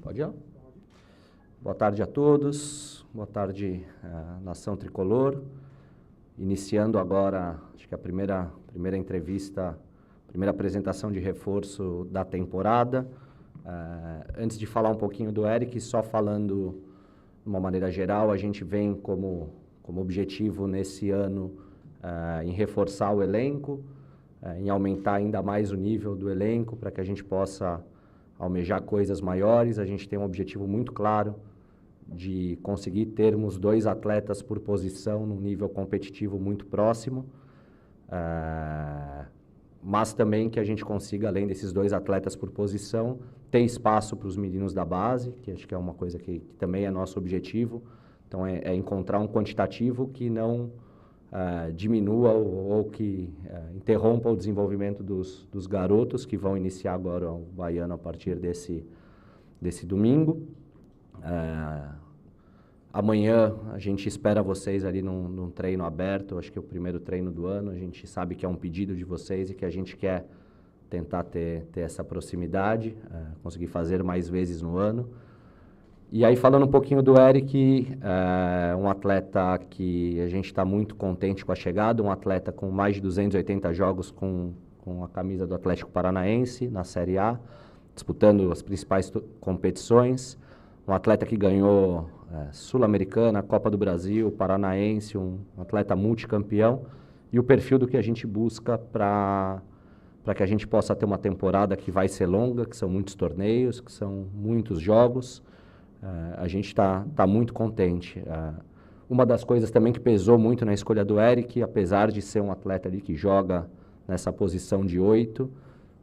Pode ir? Boa tarde a todos, boa tarde, Nação Tricolor. Iniciando agora, acho que a primeira entrevista, primeira apresentação de reforço da temporada. Antes de falar um pouquinho do Eric, só falando de uma maneira geral, a gente vem como objetivo nesse ano em reforçar o elenco, em aumentar ainda mais o nível do elenco para que a gente possa almejar coisas maiores. A gente tem um objetivo muito claro de conseguir termos 2 atletas por posição num nível competitivo muito próximo, mas também que a gente consiga, além desses 2 atletas por posição, ter espaço para os meninos da base, que acho que é uma coisa que também é nosso objetivo. Então, é encontrar um quantitativo que não diminua ou que interrompa o desenvolvimento dos garotos que vão iniciar agora o Baiano a partir desse domingo. Amanhã a gente espera vocês ali num treino aberto, acho que é o primeiro treino do ano. A gente sabe que é um pedido de vocês e que a gente quer tentar ter essa proximidade, conseguir fazer mais vezes no ano. E aí, falando um pouquinho do Eric, um atleta que a gente está muito contente com a chegada, um atleta com mais de 280 jogos com a camisa do Atlético Paranaense na Série A, disputando as principais competições, um atleta que ganhou Sul-Americana, Copa do Brasil, Paranaense, um atleta multicampeão, e o perfil do que a gente busca para que a gente possa ter uma temporada que vai ser longa, que são muitos torneios, que são muitos jogos. A gente está muito contente. Uma das coisas também que pesou muito na escolha do Eric, apesar de ser um atleta ali que joga nessa posição de 8,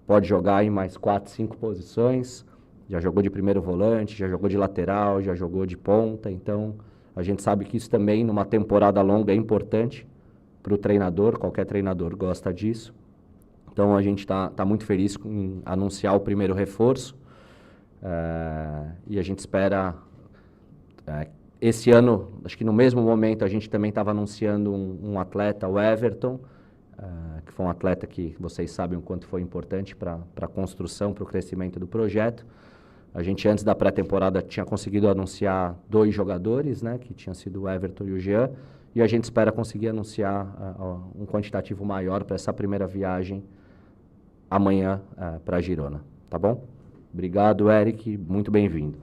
pode jogar em mais 4, 5 posições, já jogou de primeiro volante, já jogou de lateral, já jogou de ponta. Então a gente sabe que isso também numa temporada longa é importante para o treinador, qualquer treinador gosta disso. Então a gente está muito feliz em anunciar o primeiro reforço. E a gente espera, esse ano, acho que no mesmo momento a gente também estava anunciando um atleta, o Everton, que foi um atleta que vocês sabem o quanto foi importante para a construção, para o crescimento do projeto. A gente antes da pré-temporada tinha conseguido anunciar 2 jogadores, né, que tinham sido o Everton e o Jean, e a gente espera conseguir anunciar um quantitativo maior para essa primeira viagem amanhã para Girona, tá bom? Obrigado, Eric. Muito bem-vindo.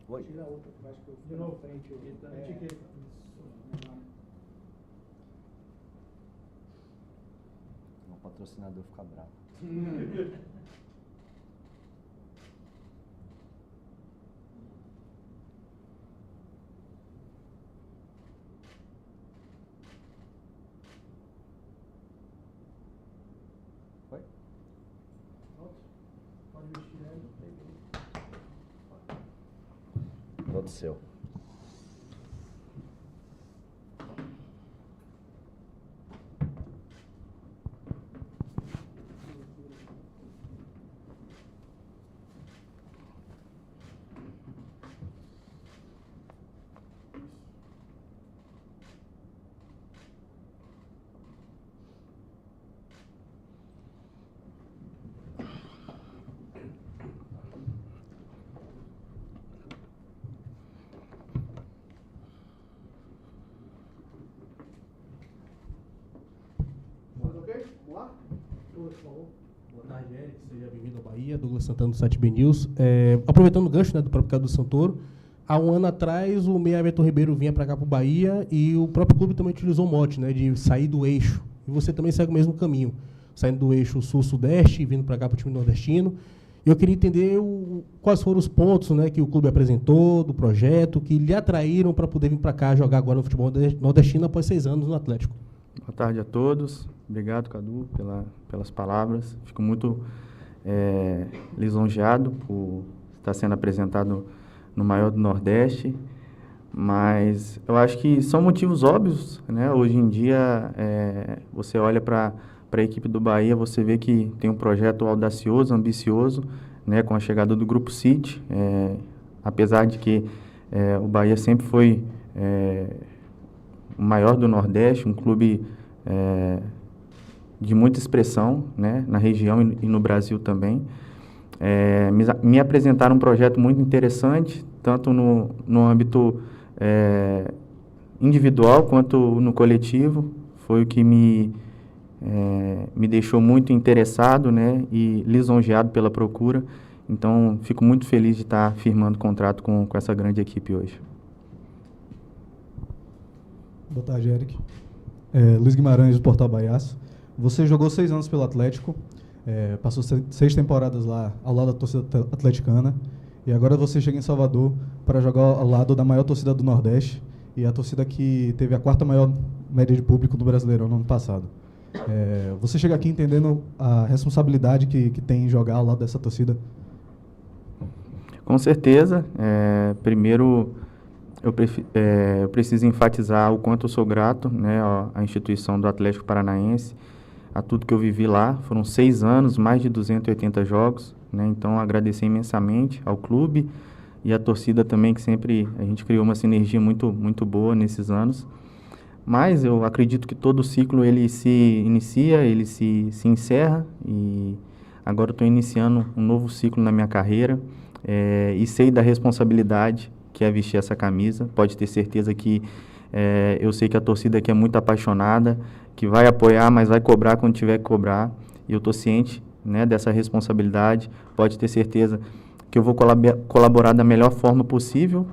Oi. Tira a outra, que eu acho que eu fui na frente. Etiqueta. O patrocinador fica bravo. Oi? Pode vestir ele. Todo seu. Por favor. Boa tarde, Eric. Seja bem-vindo ao Bahia. Douglas Santana do site BN News. Aproveitando o gancho, né, do próprio Cadu do Santoro, há um ano atrás o meia Everton Ribeiro vinha para cá para o Bahia e o próprio clube também utilizou o mote, né, de sair do eixo. E você também segue o mesmo caminho, saindo do eixo sul-sudeste e vindo para cá para o time nordestino. E eu queria entender quais foram os pontos, né, que o clube apresentou do projeto, que lhe atraíram para poder vir para cá jogar agora no futebol nordestino após 6 anos no Atlético. Boa tarde a todos. Obrigado, Cadu, pelas palavras. Fico muito lisonjeado por estar sendo apresentado no maior do Nordeste, mas eu acho que são motivos óbvios, né? Hoje em dia, você olha para a equipe do Bahia, você vê que tem um projeto audacioso, ambicioso, né, com a chegada do Grupo City, apesar de que o Bahia sempre foi o maior do Nordeste, um clube de muita expressão, né, na região e no Brasil também. Me apresentaram um projeto muito interessante, tanto no âmbito individual quanto no coletivo. Foi o que me deixou muito interessado, né, e lisonjeado pela procura. Então, fico muito feliz de estar firmando contrato com essa grande equipe hoje. Boa tarde, Eric. Luiz Guimarães, do Portal Baiaço. Você jogou 6 anos pelo Atlético, passou 6 temporadas lá ao lado da torcida atleticana, e agora você chega em Salvador para jogar ao lado da maior torcida do Nordeste, e a torcida que teve a 4ª maior média de público do Brasileirão no ano passado. Você chega aqui entendendo a responsabilidade que tem em jogar ao lado dessa torcida? Com certeza. Primeiro, eu preciso enfatizar o quanto eu sou grato, né, à instituição do Atlético Paranaense, a tudo que eu vivi lá. Foram 6 anos, mais de 280 jogos, né, então agradecer imensamente ao clube e à torcida também, que sempre a gente criou uma sinergia muito, muito boa nesses anos. Mas eu acredito que todo ciclo ele se inicia, ele se encerra, e agora eu estou iniciando um novo ciclo na minha carreira, e sei da responsabilidade que é vestir essa camisa. Pode ter certeza que eu sei que a torcida aqui é muito apaixonada, que vai apoiar, mas vai cobrar quando tiver que cobrar, e eu estou ciente, né, dessa responsabilidade. Pode ter certeza que eu vou colaborar da melhor forma possível,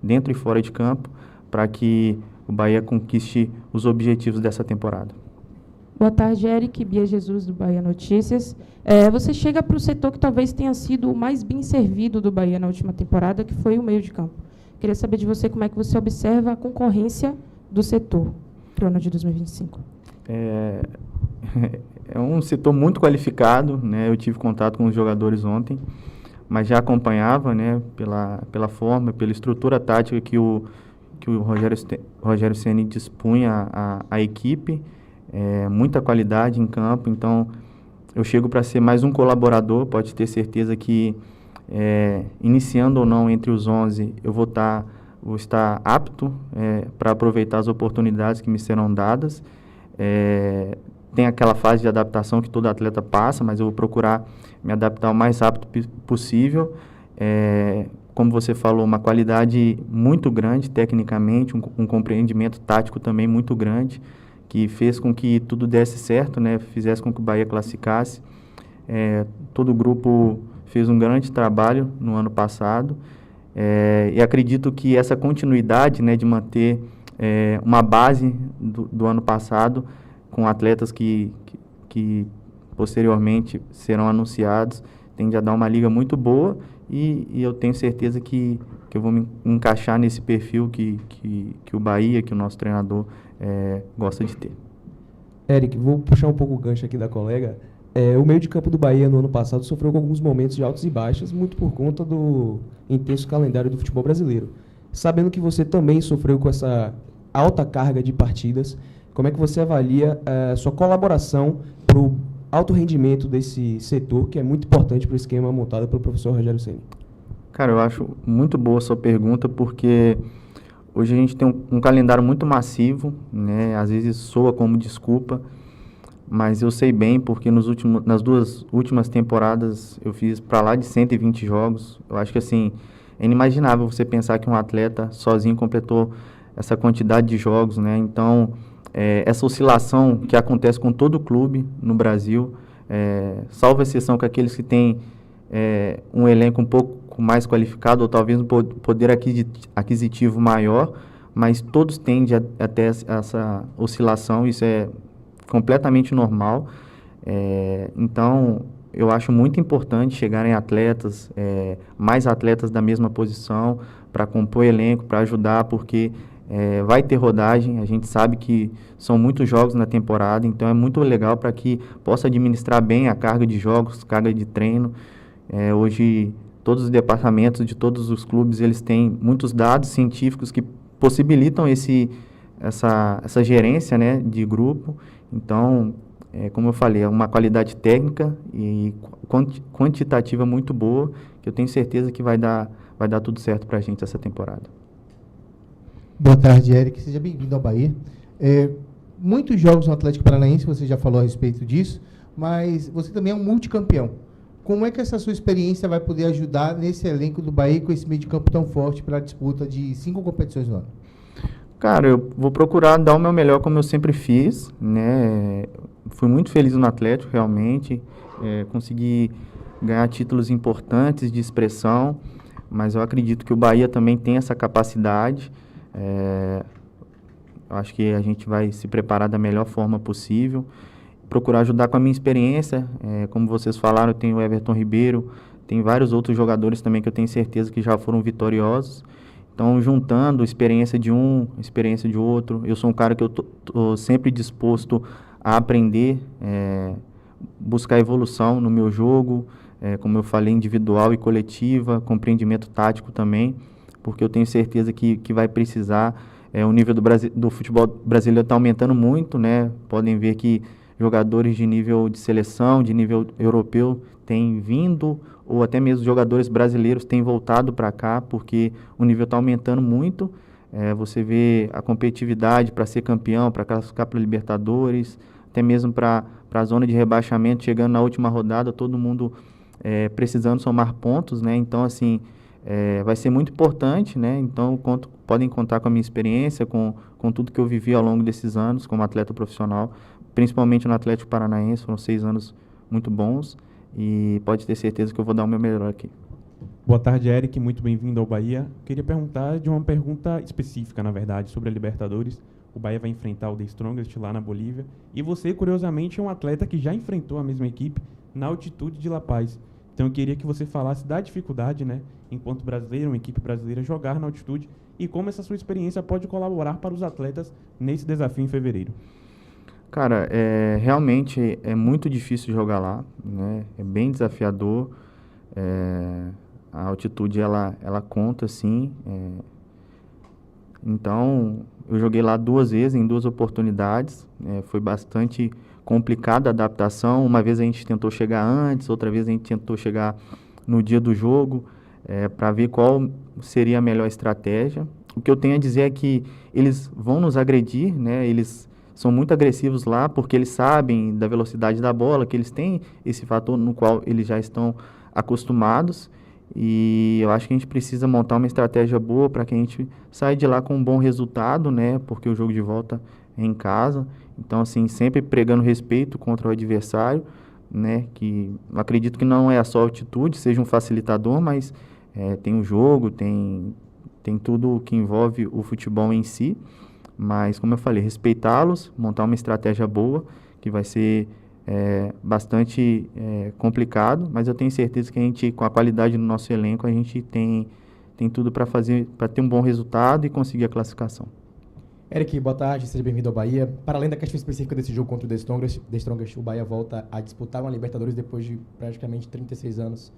dentro e fora de campo, para que o Bahia conquiste os objetivos dessa temporada. Boa tarde, Eric. Bia Jesus, do Bahia Notícias. Você chega para o setor que talvez tenha sido o mais bem servido do Bahia na última temporada, que foi o meio de campo. Queria saber de você como é que você observa a concorrência do setor para o ano de 2025. É um setor muito qualificado, né? Eu tive contato com os jogadores ontem, mas já acompanhava, né, pela forma, pela estrutura tática que o Rogério Ceni dispunha a equipe, muita qualidade em campo. Então eu chego para ser mais um colaborador. Pode ter certeza que, iniciando ou não entre os 11, eu vou estar apto para aproveitar as oportunidades que me serão dadas. Tem aquela fase de adaptação que todo atleta passa, mas eu vou procurar me adaptar o mais rápido possível. Como você falou, uma qualidade muito grande tecnicamente, um compreendimento tático também muito grande, que fez com que tudo desse certo, né? Fizesse com que o Bahia classificasse. Todo o grupo fez um grande trabalho no ano passado, e acredito que essa continuidade, né, de manter uma base do ano passado, com atletas que posteriormente serão anunciados, tende a dar uma liga muito boa, e eu tenho certeza que eu vou me encaixar nesse perfil que o Bahia, que o nosso treinador gosta de ter. Eric, vou puxar um pouco o gancho aqui da colega. O meio de campo do Bahia no ano passado sofreu com alguns momentos de altos e baixas, muito por conta do intenso calendário do futebol brasileiro. Sabendo que você também sofreu com essa alta carga de partidas, como é que você avalia a sua colaboração para o alto rendimento desse setor, que é muito importante para o esquema montado pelo professor Rogério Ceni? Cara, eu acho muito boa a sua pergunta, porque hoje a gente tem um calendário muito massivo, né? Às vezes soa como desculpa, mas eu sei bem, porque nas 2 últimas temporadas eu fiz para lá de 120 jogos. Eu acho que, assim, é inimaginável você pensar que um atleta sozinho completou essa quantidade de jogos, né? Então, essa oscilação que acontece com todo clube no Brasil, salvo exceção com aqueles que têm um elenco um pouco mais qualificado, ou talvez um poder aquisitivo maior, mas todos tendem a ter essa oscilação. Isso é completamente normal. Então, eu acho muito importante chegarem atletas, mais atletas da mesma posição, para compor elenco, para ajudar, porque vai ter rodagem. A gente sabe que são muitos jogos na temporada, então é muito legal para que possa administrar bem a carga de jogos, carga de treino. Hoje, todos os departamentos de todos os clubes, eles têm muitos dados científicos que possibilitam essa gerência, né, de grupo. Então, como eu falei, é uma qualidade técnica e quantitativa muito boa, que eu tenho certeza que vai dar tudo certo para a gente essa temporada. Boa tarde, Eric. Seja bem-vindo ao Bahia. Muitos jogos no Atlético Paranaense, você já falou a respeito disso, mas você também é um multicampeão. Como é que essa sua experiência vai poder ajudar nesse elenco do Bahia com esse meio de campo tão forte para a disputa de 5 competições no ano? Cara, eu vou procurar dar o meu melhor como eu sempre fiz, né? Fui muito feliz no Atlético, realmente. Consegui ganhar títulos importantes de expressão, mas eu acredito que o Bahia também tem essa capacidade. Eu acho que a gente vai se preparar da melhor forma possível, procurar ajudar com a minha experiência. Como vocês falaram, eu tenho o Everton Ribeiro, tem vários outros jogadores também que eu tenho certeza que já foram vitoriosos. Então, juntando experiência de um, experiência de outro, eu sou um cara que eu tô sempre disposto a aprender, buscar evolução no meu jogo, como eu falei, individual e coletiva, compreendimento tático também, porque eu tenho certeza que vai precisar. O nível do futebol brasileiro está aumentando muito, né? Podem ver que jogadores de nível de seleção, de nível europeu, têm vindo, ou até mesmo jogadores brasileiros têm voltado para cá, porque o nível está aumentando muito. Você vê a competitividade para ser campeão, para classificar para Libertadores, até mesmo para a zona de rebaixamento, chegando na última rodada, todo mundo precisando somar pontos, né? Então, assim, vai ser muito importante, né? Então, podem contar com a minha experiência, com tudo que eu vivi ao longo desses anos como atleta profissional, principalmente no Atlético Paranaense. Foram 6 anos muito bons e pode ter certeza que eu vou dar o meu melhor aqui. Boa tarde, Eric. Muito bem-vindo ao Bahia. Queria perguntar de uma pergunta específica, na verdade, sobre a Libertadores. O Bahia vai enfrentar o The Strongest lá na Bolívia. E você, curiosamente, é um atleta que já enfrentou a mesma equipe na altitude de La Paz. Então, eu queria que você falasse da dificuldade, né, enquanto brasileiro, uma equipe brasileira, jogar na altitude e como essa sua experiência pode colaborar para os atletas nesse desafio em fevereiro. Cara, realmente é muito difícil jogar lá, né? É bem desafiador. A altitude, ela conta, sim. Então, eu joguei lá 2 vezes, em 2 oportunidades. Foi bastante complicada a adaptação. Uma vez a gente tentou chegar antes, outra vez a gente tentou chegar no dia do jogo, para ver qual seria a melhor estratégia. O que eu tenho a dizer é que eles vão nos agredir, né? Eles são muito agressivos lá, porque eles sabem da velocidade da bola, que eles têm esse fator no qual eles já estão acostumados. E eu acho que a gente precisa montar uma estratégia boa para que a gente saia de lá com um bom resultado, né? Porque o jogo de volta é em casa. Então, assim, sempre pregando respeito contra o adversário, né? Que eu acredito que não é só a altitude, seja um facilitador, mas tem o jogo, tem tudo que envolve o futebol em si. Mas, como eu falei, respeitá-los, montar uma estratégia boa, que vai ser bastante complicado, mas eu tenho certeza que a gente, com a qualidade do nosso elenco, a gente tem tudo para ter um bom resultado e conseguir a classificação. Eric, boa tarde, seja bem-vindo ao Bahia. Para além da questão específica desse jogo contra o The Strongest, o Bahia volta a disputar uma Libertadores depois de praticamente 36 anos.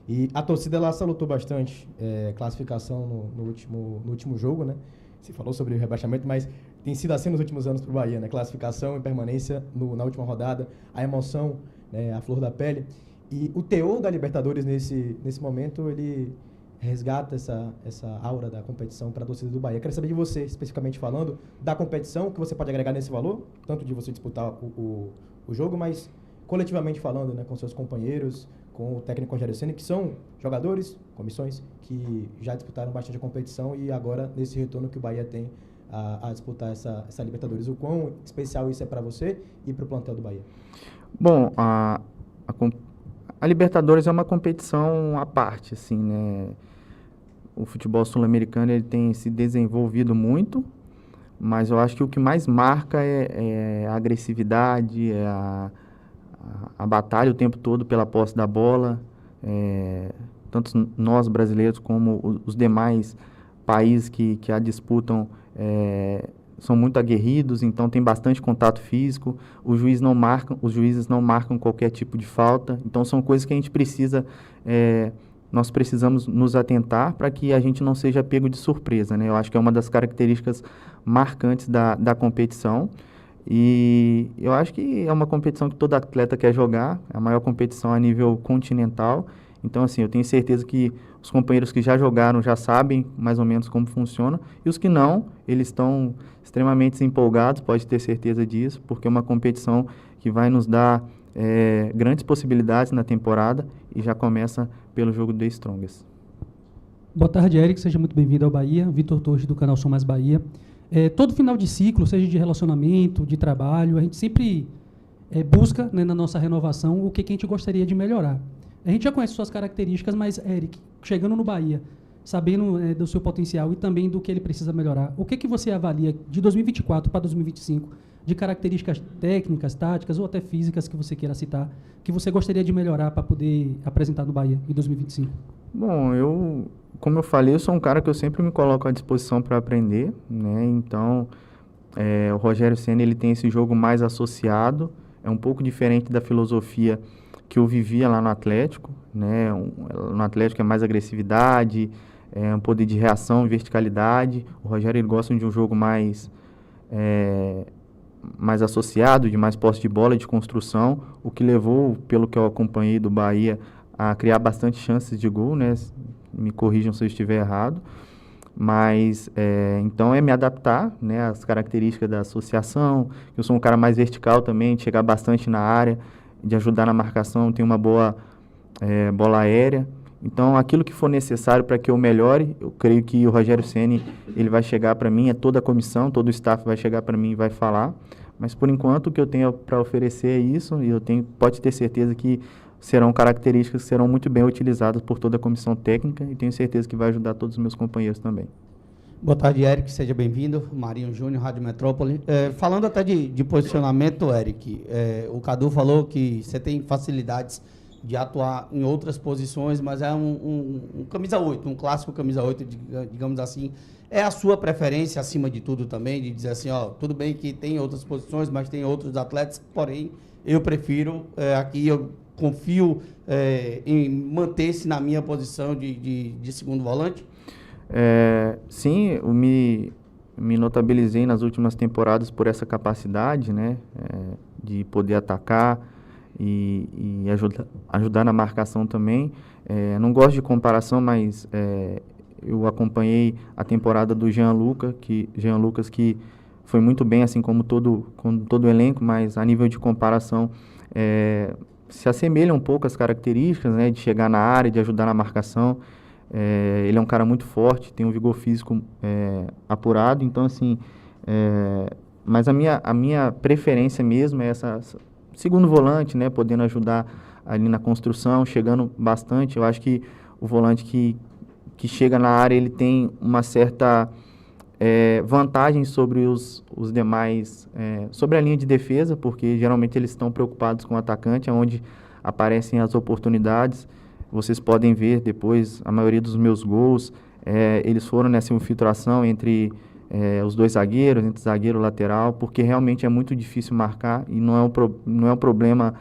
E a torcida lá salutou bastante classificação no último jogo, né? Você falou sobre o rebaixamento, mas tem sido assim nos últimos anos para o Bahia, né? Classificação e permanência na última rodada, a emoção, né? A flor da pele. E o teor da Libertadores nesse momento, ele resgata essa aura da competição para a torcida do Bahia. Quero saber de você, especificamente falando, da competição, que você pode agregar nesse valor, tanto de você disputar o jogo, mas coletivamente falando, né? Com seus companheiros, com o técnico Rogério Ceni, que são jogadores, comissões, que já disputaram bastante a competição e agora, nesse retorno que o Bahia tem a disputar essa Libertadores. O quão especial isso é para você e para o plantel do Bahia? Bom, a Libertadores é uma competição à parte, assim, né? O futebol sul-americano ele tem se desenvolvido muito, mas eu acho que o que mais marca é a agressividade, a batalha o tempo todo pela posse da bola. Tanto nós brasileiros como os demais países que a disputam são muito aguerridos, então tem bastante contato físico. Os juízes não marcam qualquer tipo de falta, então são coisas que a gente precisa, nós precisamos nos atentar para que a gente não seja pego de surpresa, né? Eu acho que é uma das características marcantes da competição. E eu acho que é uma competição que todo atleta quer jogar, é a maior competição a nível continental. Então, assim, eu tenho certeza que os companheiros que já jogaram já sabem mais ou menos como funciona, e os que não, eles estão extremamente empolgados, pode ter certeza disso, porque é uma competição que vai nos dar grandes possibilidades na temporada, e já começa pelo jogo do The Strongest. Boa tarde, Eric. Seja muito bem-vindo ao Bahia. Vitor Torres, do canal Sou Mais Bahia. Todo final de ciclo, seja de relacionamento, de trabalho, a gente sempre busca, né, na nossa renovação o que a gente gostaria de melhorar. A gente já conhece suas características, mas, Eric, chegando no Bahia, sabendo do seu potencial e também do que ele precisa melhorar, o que você avalia de 2024 para 2025, de características técnicas, táticas ou até físicas que você queira citar, que você gostaria de melhorar para poder apresentar no Bahia em 2025? Bom, como eu falei, eu sou um cara que eu sempre me coloco à disposição para aprender, né? Então, o Rogério Ceni, ele tem esse jogo mais associado, é um pouco diferente da filosofia que eu vivia lá no Atlético, né? No Atlético é mais agressividade, um poder de reação, verticalidade. O Rogério, ele gosta de um jogo mais associado, de mais posse de bola, de construção, o que levou, pelo que eu acompanhei do Bahia, a criar bastante chances de gol, né? Me corrijam se eu estiver errado. Mas, então, me adaptar, né, às características da associação. Eu sou um cara mais vertical também, de chegar bastante na área, de ajudar na marcação, tenho uma boa bola aérea. Então, aquilo que for necessário para que eu melhore, eu creio que o Rogério Ceni, ele vai chegar para mim, toda a comissão, todo o staff vai chegar para mim e vai falar. Mas, por enquanto, o que eu tenho para oferecer é isso, e pode ter certeza que serão características que serão muito bem utilizadas por toda a comissão técnica, e tenho certeza que vai ajudar todos os meus companheiros também. Boa tarde, Eric, seja bem-vindo. Marinho Júnior, Rádio Metrópole. Falando até de posicionamento, Eric, o Cadu falou que você tem facilidades de atuar em outras posições, mas é um camisa 8, um clássico camisa 8, digamos assim. É a sua preferência, acima de tudo também, de dizer assim, tudo bem que tem outras posições, mas tem outros atletas, porém, eu prefiro, aqui eu confio em manter-se na minha posição de segundo volante? Sim, eu me notabilizei nas últimas temporadas por essa capacidade, né, de poder atacar e ajudar na marcação também. Não gosto de comparação, mas eu acompanhei a temporada do Jean Lucas, que foi muito bem, assim como todo o elenco, mas a nível de comparação se assemelha um pouco às características, né, de chegar na área, de ajudar na marcação. Ele é um cara muito forte, tem um vigor físico apurado, então assim, mas a minha preferência mesmo é essa segundo volante, né, podendo ajudar ali na construção, chegando bastante. Eu acho que o volante que chega na área, ele tem uma certa vantagem sobre os demais, sobre a linha de defesa, porque geralmente eles estão preocupados com o atacante, onde aparecem as oportunidades. Vocês podem ver depois, a maioria dos meus gols, eles foram nessa infiltração entre os dois zagueiros, entre zagueiro e lateral, porque realmente é muito difícil marcar, e não é um problema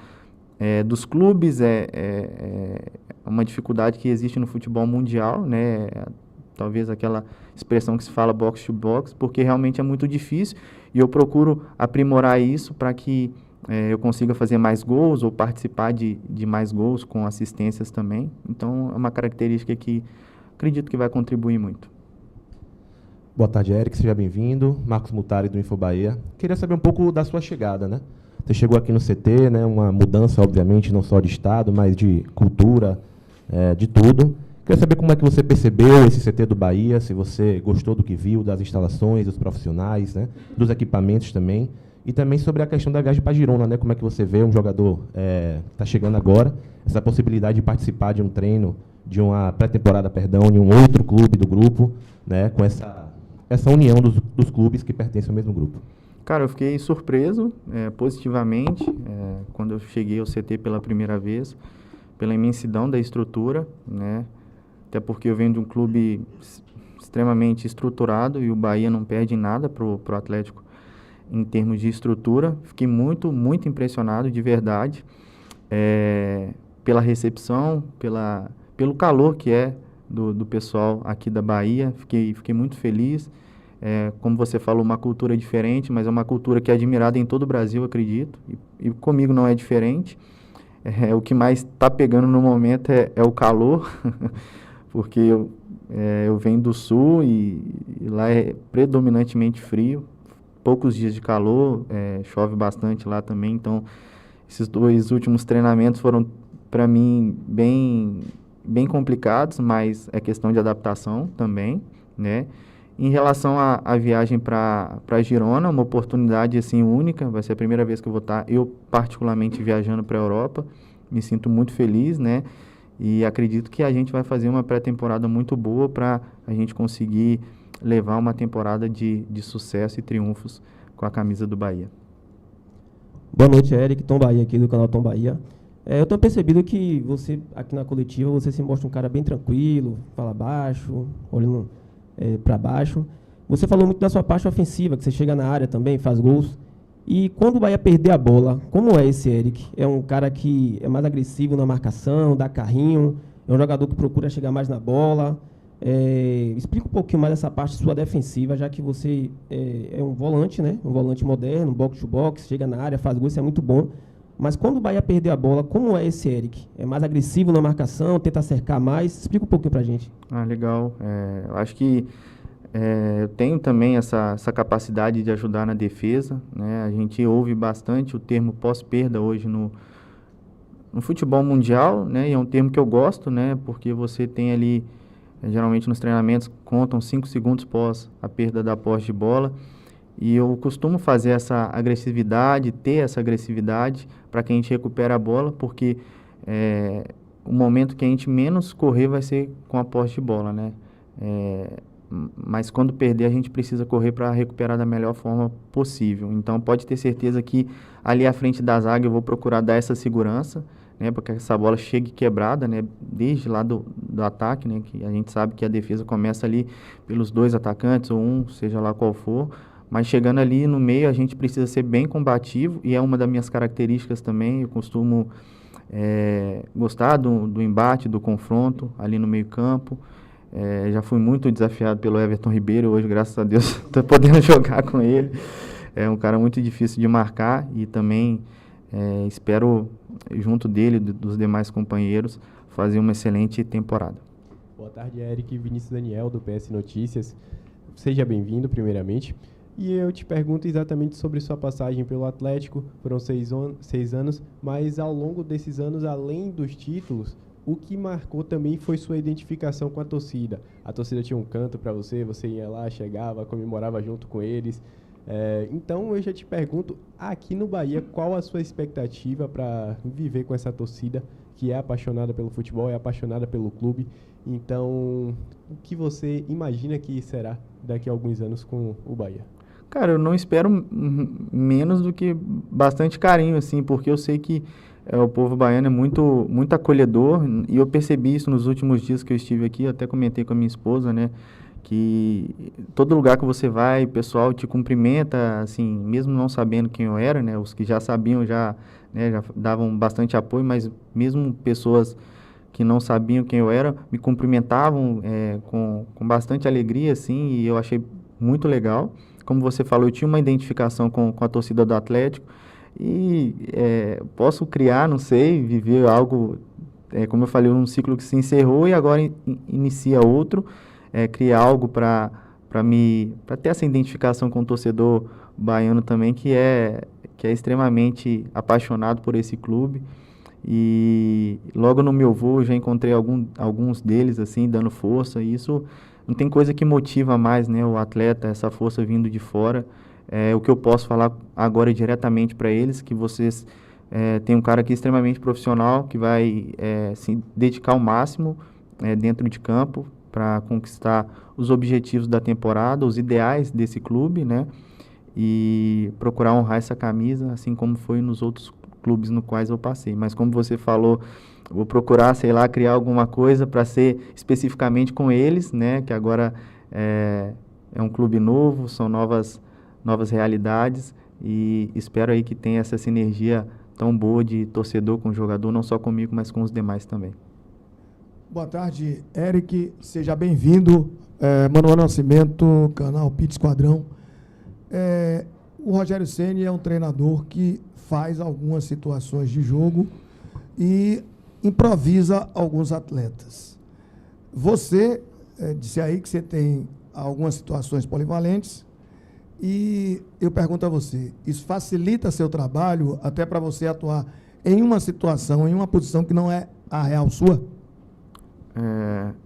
dos clubes, é uma dificuldade que existe no futebol mundial, né? Talvez aquela expressão que se fala box to box, porque realmente é muito difícil, e eu procuro aprimorar isso para que eu consiga fazer mais gols ou participar de mais gols com assistências também. Então, é uma característica que acredito que vai contribuir muito. Boa tarde, Eric. Seja bem-vindo. Marcos Mutari, do Info Bahia. Queria saber um pouco da sua chegada, né? Você chegou aqui no CT, né? Uma mudança, obviamente, não só de estado, mas de cultura, de tudo. Queria saber como é que você percebeu esse CT do Bahia, se você gostou do que viu, das instalações, dos profissionais, né? Dos equipamentos também. E também sobre a questão da viagem para Girona, né? Como é que você vê um jogador que está chegando agora, essa possibilidade de participar de um treino, de uma pré-temporada, em um outro clube do grupo, né? Com essa união dos clubes que pertencem ao mesmo grupo. Cara, eu fiquei surpreso positivamente quando eu cheguei ao CT pela primeira vez, pela imensidão da estrutura, né? Até porque eu venho de um clube extremamente estruturado e o Bahia não perde nada pro Atlético em termos de estrutura. Fiquei muito, muito impressionado, de verdade, pela recepção, pelo calor que é do pessoal aqui da Bahia. Fiquei muito feliz. como você falou, uma cultura diferente, mas é uma cultura que é admirada em todo o Brasil, acredito, e comigo não é diferente. O que mais está pegando no momento é o calor, porque eu venho do sul e lá é predominantemente frio, poucos dias de calor, chove bastante lá também, então esses 2 últimos treinamentos foram, para mim, bem complicados, mas é questão de adaptação também, né? Em relação à viagem para Girona, uma oportunidade assim única, vai ser a primeira vez que eu vou estar, eu particularmente, viajando para a Europa, me sinto muito feliz, né? E acredito que a gente vai fazer uma pré-temporada muito boa para a gente conseguir levar uma temporada de sucesso e triunfos com a camisa do Bahia. Boa noite, Eric, Tom Bahia aqui do canal Tom Bahia. Eu tenho percebido que você, aqui na coletiva, você se mostra um cara bem tranquilo, fala baixo, olhando para baixo. Você falou muito da sua parte ofensiva, que você chega na área também, faz gols. E quando o Bahia perder a bola, como é esse Eric? É um cara que é mais agressivo na marcação, dá carrinho, é um jogador que procura chegar mais na bola. Explica um pouquinho mais essa parte sua defensiva, já que você é um volante, né? Um volante moderno, box-to-box, chega na área, faz gol, isso é muito bom. Mas quando o Bahia perder a bola, como é esse Eric? É mais agressivo na marcação, tenta cercar mais? Explica um pouquinho pra gente. Legal. Eu acho que eu tenho também essa capacidade de ajudar na defesa, né? A gente ouve bastante o termo pós-perda hoje no futebol mundial, né? E é um termo que eu gosto, né? Porque você tem ali, geralmente nos treinamentos, contam 5 segundos pós a perda da posse de bola. E eu costumo fazer essa agressividade, ter essa agressividade para que a gente recupere a bola, porque o momento que a gente menos correr vai ser com a posse de bola, né? Mas quando perder, a gente precisa correr para recuperar da melhor forma possível. Então, pode ter certeza que ali à frente da zaga eu vou procurar dar essa segurança, né, para que essa bola chegue quebrada, né, desde lá do ataque, né, que a gente sabe que a defesa começa ali pelos 2 atacantes, ou um, seja lá qual for, mas chegando ali no meio a gente precisa ser bem combativo, e é uma das minhas características também. Eu costumo gostar do embate, do confronto ali no meio campo. Já fui muito desafiado pelo Everton Ribeiro, hoje, graças a Deus, estou podendo jogar com ele. É um cara muito difícil de marcar e também espero, junto dele, dos demais companheiros, fazer uma excelente temporada. Boa tarde, Eric. Vinícius Daniel, do PS Notícias. Seja bem-vindo, primeiramente. E eu te pergunto exatamente sobre sua passagem pelo Atlético. Foram 6 anos, mas ao longo desses anos, além dos títulos, o que marcou também foi sua identificação com a torcida. A torcida tinha um canto para você, você ia lá, chegava, comemorava junto com eles. Então eu já te pergunto, aqui no Bahia, qual a sua expectativa para viver com essa torcida que é apaixonada pelo futebol, é apaixonada pelo clube? Então, o que você imagina que será daqui a alguns anos com o Bahia? Cara, eu não espero menos do que bastante carinho, assim, porque eu sei que o povo baiano é muito, muito acolhedor, e eu percebi isso nos últimos dias que eu estive aqui. Eu até comentei com a minha esposa, né, que todo lugar que você vai, o pessoal te cumprimenta, assim, mesmo não sabendo quem eu era, né, os que já sabiam já davam bastante apoio, mas mesmo pessoas que não sabiam quem eu era me cumprimentavam com bastante alegria, assim, e eu achei muito legal. Como você falou, eu tinha uma identificação com a torcida do Atlético, e posso criar, não sei, viver algo, como eu falei, um ciclo que se encerrou e agora inicia outro, criar algo para ter essa identificação com o torcedor baiano também, que é extremamente apaixonado por esse clube. E logo no meu voo eu já encontrei alguns deles, assim, dando força, e isso não tem coisa que motiva mais, né, o atleta, essa força vindo de fora. O que eu posso falar agora diretamente para eles, que vocês têm um cara aqui extremamente profissional, que vai se dedicar ao máximo dentro de campo para conquistar os objetivos da temporada, os ideais desse clube, né, e procurar honrar essa camisa, assim como foi nos outros clubes no quais eu passei. Mas como você falou, vou procurar, sei lá, criar alguma coisa para ser especificamente com eles, né, que agora é um clube novo, são novas realidades, e espero aí que tenha essa sinergia tão boa de torcedor com jogador, não só comigo, mas com os demais também. Boa tarde, Eric, seja bem-vindo. Manuel Nascimento, canal Pit Esquadrão. O Rogério Ceni é um treinador que faz algumas situações de jogo e improvisa alguns atletas. Você disse aí que você tem algumas situações polivalentes e eu pergunto a você, isso facilita seu trabalho até para você atuar em uma situação, em uma posição que não é a real sua?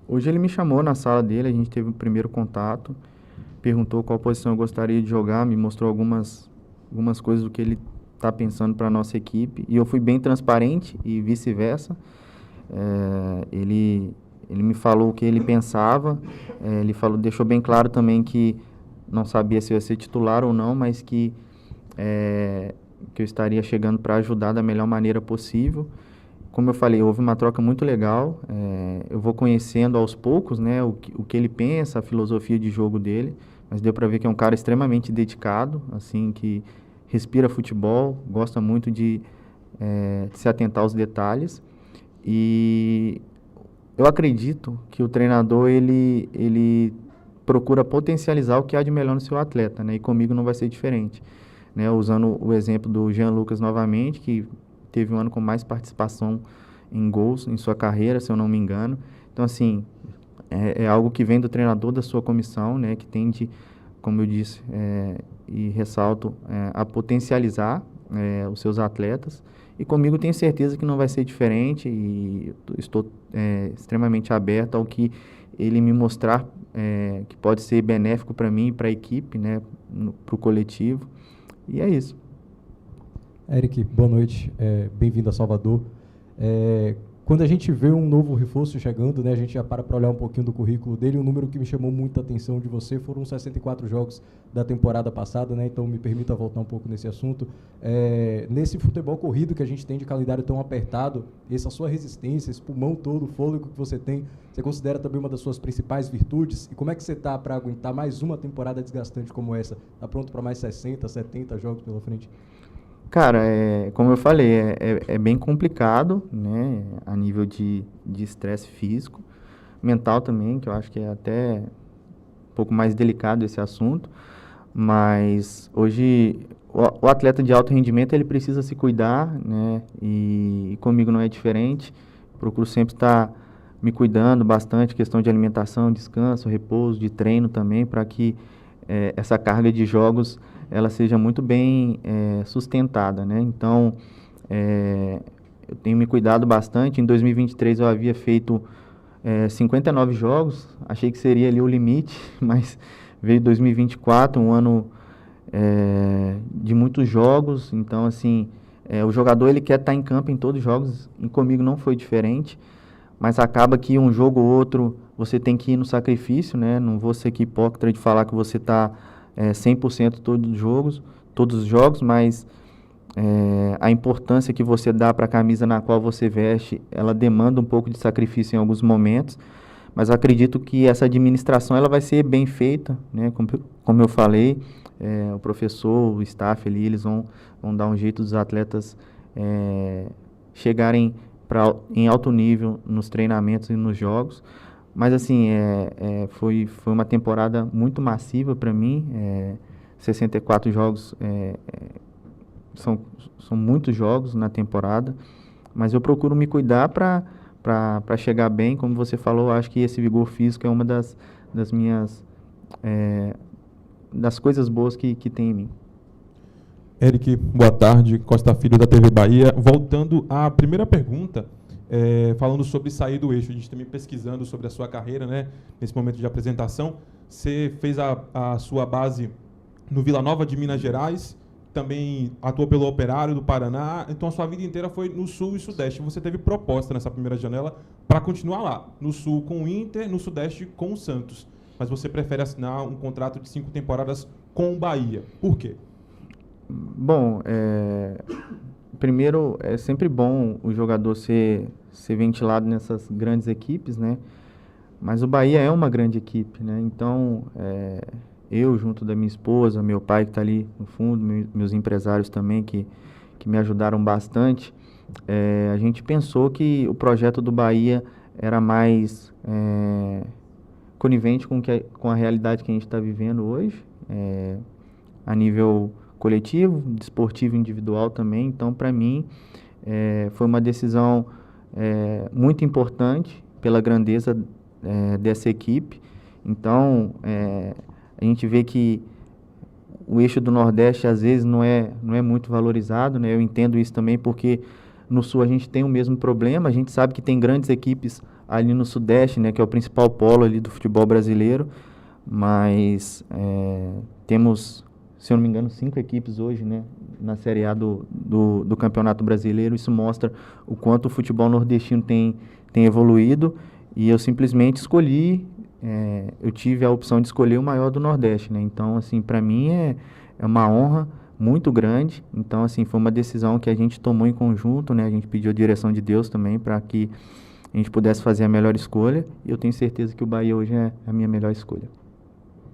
Hoje ele me chamou na sala dele, a gente teve o primeiro contato, perguntou qual posição eu gostaria de jogar, me mostrou algumas coisas do que ele está pensando para a nossa equipe, e eu fui bem transparente e vice-versa. Ele me falou o que ele pensava, deixou bem claro também que não sabia se eu ia ser titular ou não, mas que eu estaria chegando para ajudar da melhor maneira possível. Como eu falei, houve uma troca muito legal, eu vou conhecendo aos poucos, né, o que ele pensa, a filosofia de jogo dele, mas deu para ver que é um cara extremamente dedicado, assim, que respira futebol, gosta muito de se atentar aos detalhes, e eu acredito que o treinador, ele procura potencializar o que há de melhor no seu atleta, né, e comigo não vai ser diferente, né, usando o exemplo do Jean Lucas novamente, que teve um ano com mais participação em gols em sua carreira, se eu não me engano. Então, assim, é algo que vem do treinador, da sua comissão, né, que tende, como eu disse, e ressalto, a potencializar os seus atletas. E comigo tenho certeza que não vai ser diferente e estou extremamente aberto ao que ele me mostrar que pode ser benéfico para mim e para a equipe, né, para o coletivo. E é isso. Eric, boa noite, bem-vindo a Salvador. Quando a gente vê um novo reforço chegando, né, a gente já para olhar um pouquinho do currículo dele. Um número que me chamou muita atenção de você foram 64 jogos da temporada passada, né, então me permita voltar um pouco nesse assunto. Nesse futebol corrido que a gente tem de calendário tão apertado, essa sua resistência, esse pulmão todo, o fôlego que você tem, você considera também uma das suas principais virtudes? E como é que você está para aguentar mais uma temporada desgastante como essa? Está pronto para mais 60, 70 jogos pela frente? Cara, como eu falei, é bem complicado, né, a nível de estresse físico, mental também, que eu acho que é até um pouco mais delicado esse assunto, mas hoje o atleta de alto rendimento, ele precisa se cuidar, né, e comigo não é diferente, procuro sempre estar me cuidando bastante, questão de alimentação, descanso, repouso, de treino também, para que essa carga de jogos ela seja muito bem sustentada, né? Então, eu tenho me cuidado bastante. Em 2023 eu havia feito 59 jogos, achei que seria ali o limite, mas veio 2024, um ano de muitos jogos. Então, assim, o jogador ele quer estar em campo em todos os jogos, e comigo não foi diferente, mas acaba que um jogo ou outro você tem que ir no sacrifício, né? Não vou ser aqui hipócrita de falar que você está 100% todos os jogos, mas a importância que você dá para a camisa na qual você veste, ela demanda um pouco de sacrifício em alguns momentos, mas acredito que essa administração ela vai ser bem feita, né? Como eu falei, o professor, o staff ali, eles vão dar um jeito dos atletas chegarem em alto nível nos treinamentos e nos jogos. Mas, assim, foi uma temporada muito massiva para mim. 64 jogos são muitos jogos na temporada. Mas eu procuro me cuidar para chegar bem. Como você falou, acho que esse vigor físico é uma das minhas... das coisas boas que tem em mim. Eric, boa tarde. Costa Filho, da TV Bahia. Voltando à primeira pergunta... falando sobre sair do eixo, a gente também pesquisando sobre a sua carreira, né, nesse momento de apresentação, você fez a sua base no Vila Nova de Minas Gerais, também atuou pelo Operário do Paraná, então a sua vida inteira foi no Sul e Sudeste. Você teve proposta nessa primeira janela para continuar lá, no Sul com o Inter, no Sudeste com o Santos, mas você prefere assinar um contrato de 5 temporadas com o Bahia. Por quê? Bom, primeiro, é sempre bom o jogador ser ventilado nessas grandes equipes, né? Mas o Bahia é uma grande equipe, né? Então, eu, junto da minha esposa, meu pai que está ali no fundo, meus empresários também, que me ajudaram bastante, a gente pensou que o projeto do Bahia era mais conivente com a realidade que a gente está vivendo hoje, a nível coletivo, desportivo individual também. Então, para mim, foi uma decisão muito importante pela grandeza dessa equipe. Então, a gente vê que o eixo do Nordeste, às vezes, não é muito valorizado, né? Eu entendo isso também porque no Sul a gente tem o mesmo problema. A gente sabe que tem grandes equipes ali no Sudeste, né? Que é o principal polo ali do futebol brasileiro. Mas temos, se eu não me engano, 5 equipes hoje, né? Na Série A do Campeonato Brasileiro. Isso mostra o quanto o futebol nordestino tem evoluído. E eu simplesmente escolhi... eu tive a opção de escolher o maior do Nordeste, né? Então, assim, para mim é uma honra muito grande. Então, assim, foi uma decisão que a gente tomou em conjunto, né? A gente pediu a direção de Deus também para que a gente pudesse fazer a melhor escolha. E eu tenho certeza que o Bahia hoje é a minha melhor escolha.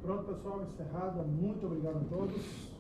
Pronto, pessoal, encerrada. Muito obrigado a todos.